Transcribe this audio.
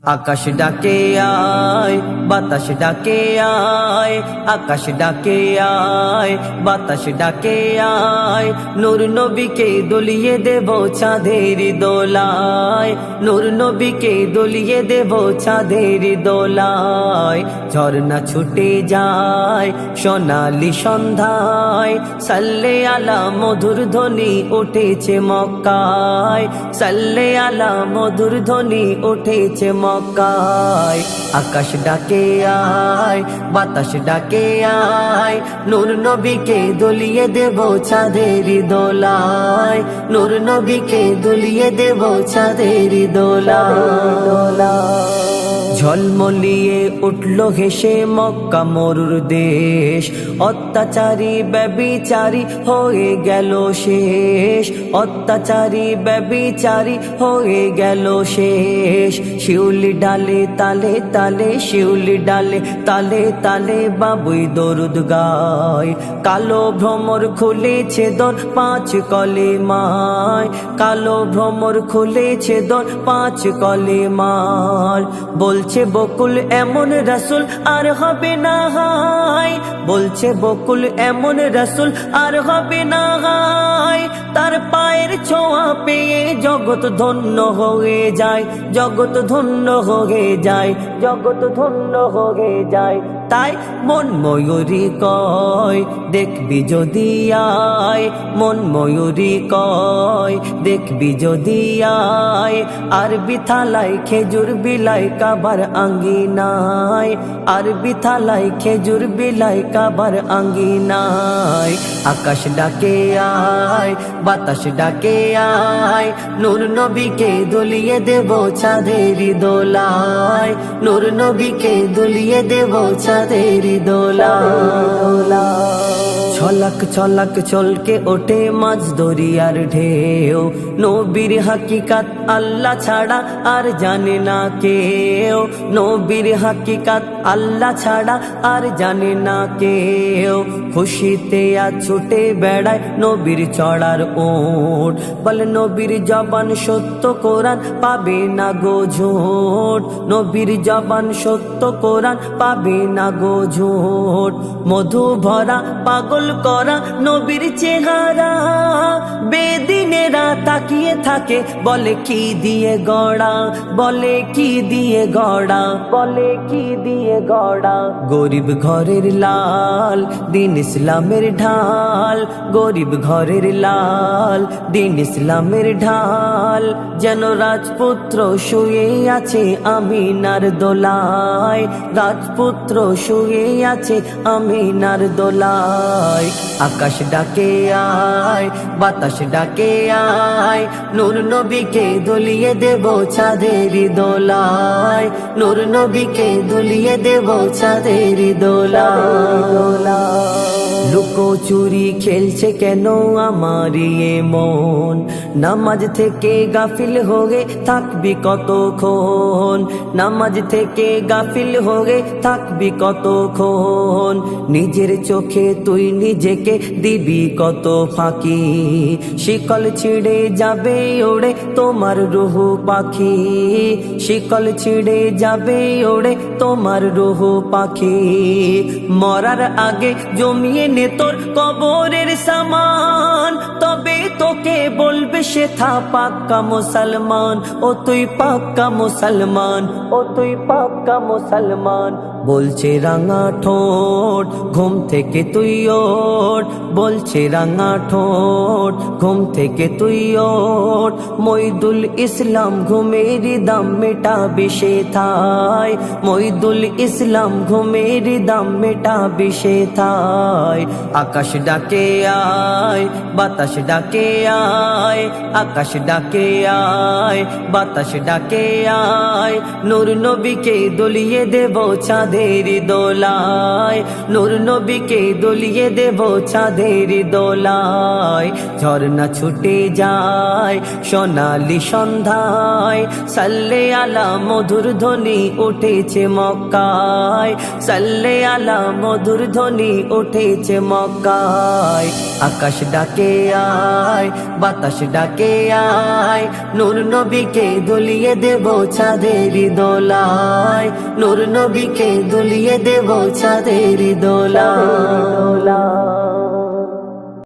আকাশ ডাকে আয়, বাতাস ডাকে আয়, আকাশ ডাকে আয়, বাতাস ডাকে আয়, নূর নবীকে দলিয়ে দেব চাঁদের দোলায়, নূর নবীকে দলিয়ে দেব চাঁদের দোলায়। ঝর্ণা ছুটে যায় সোনালি সন্ধ্যায়, সাল্লে আলা মধুর ধ্বনি উঠেছে মক্কায়, সাল্লে আলা মধুর ধ্বনি উঠেছে মক্কায়। আকাশ ডাকে আয়, বাতাস ডাকে আয়, নূর নবীকে দলিয়ে দেব চাঁদের দোলায়, নূর নবীকে দলিয়ে দেব চাঁদের দোলায়। ঝলমলিয়ে উঠল হেসে মক্কা মরুর দেশ, অত্যাচারী ব্যভিচারী হয়ে গেল শেষ, অত্যাচারী ব্যভিচারী হয়ে গেল শেষ। শিউলি ডালে তালে তালে, শিউলি ডালে তালে তালে বাবুই দরুদ গায়, কালো ভ্রমর খুলেছে দর পাঁচ কলেমায়, কালো ভ্রমর খুলেছে দর পাঁচ কলেমার। বলছে বকুল এমন রাসূল আর হবে না হায়, বলছে বকুল এমন রাসূল আর হবে না হায়। তার পায়ের ছোঁয়া পেয়ে জগৎ ধন্য হয়ে যায়, জগৎ ধন্য হয়ে যায়, জগৎ ধন্য হয়ে যায়। তাই মন ময়ূরী কয় দেখবি যদি আয়, মন ময়ূরী কয় দেখবি যদি আয়। আরবি থালায় খেজুর বিলাই কাবার আঙ্গিনায়, আরবি থালায় খেজুর বিলাই কাবার আঙ্গিনায়। আকাশ ডাকে আয়, বাতাস ডাকে আয়, নূর নবীকে দলিয়ে দেব চাঁদের দোলায়, নূর নবীকে দলিয়ে দেব চাঁদের দোলায়। ছলক ছলক চলকে ওঠে মাঝ দরিয়ার ঢেউ, নবীর হাকিকাত আল্লাহ ছাড়া আর জানে না কেউ, নবীর হাকিকাত আল্লাহ ছাড়া আর জানে না কেউ। খুশিতে আজ ছুটে বেড়ায় নবীর চড়ার ওট, বলে নবীর জবান সত্য কোরআন পাবে না গো ঝোট, নবীর জবান সত্য কোরআন পাবে না গো ঝোট। মধু ভরা পাগল করা নবীর চেহারা, বেদিনেরা তাকিয়ে থাকে বলে কি দিয়ে গড়া, বলে কি দিয়ে গড়া, বলে কি দিয়ে গড়া। গরিব ঘরের লাল দিন ইসলামের ঢাল, গরিব ঘরের লাল দিন ইসলামের ঢাল। যেন রাজপুত্র শুয়ে আছে আমিনার দোলায়, রাজপুত্র শুয়ে আছে আমিনার দোলায়। আকাশ ডাকে আয়, বাতাস ডাকে আয়, নূর নবীকে দলিয়ে দেব চাঁদের দোলায়, নূর নবীকে দলিয়ে দেব চাঁদের দোলায়। লুকোচুরি খেলছে কেন আমার এ মন, নামাজ থেকে গাফিল হয়ে থাকবি কতক্ষণ, নামাজ থেকে গাফিল হয়ে থাকবি কতক্ষণ। নিজের চোখে তুই নিজেকে দিবি কত ফাঁকি, শিকল ছিঁড়ে যাবে ওড়ে তোমার রুহ পাখি, শিকল ছিঁড়ে যাবে ওড়ে তোমার রুহ পাখি। মরার আগে জমিয়ে নে তোর কবরের সামান, তবে তোকে বলবে সেথা পাক্কা মুসলমান, ও তুই পাক্কা মুসলমান, ও তুই পাক্কা মুসলমান। বলছে রাঙা ঠোঁট ঘুম থেকে তুই ওঠ, বলছে রাঙা ঠোঁট ঘুম থেকে তুই ওঠ। মইদুল ইসলাম ঘুমের দাম মেটাবে সেথায়, মইদুল ইসলাম ঘুমের দাম মেটাবে সেথায়। আকাশ ডাকে আয়, বাতাস ডাকে আয়, আকাশ ডাকে আয়, বাতাস ডাকে আয়, নূর নবীকে দলিয়ে দেব চাঁদের চাঁদের দোলায়, নূর নবীকে দুলিয়ে দেব চাঁদের দোলায়। ঝর্ণা ছুটে যায় সোনালি সন্ধ্যায়, সাল্লে আলা মধুর ধ্বনি উঠেছে মক্কায়, সাল্লে আলা মধুর ধ্বনি উঠেছে মক্কায়। আকাশ ডাকে আয়, বাতাস ডাকে আয়, নূর নবীকে দুলিয়ে দেব চাঁদের দোলায়, নূর নবীকে দুলিয়ে দেব চাঁদের দোলায়।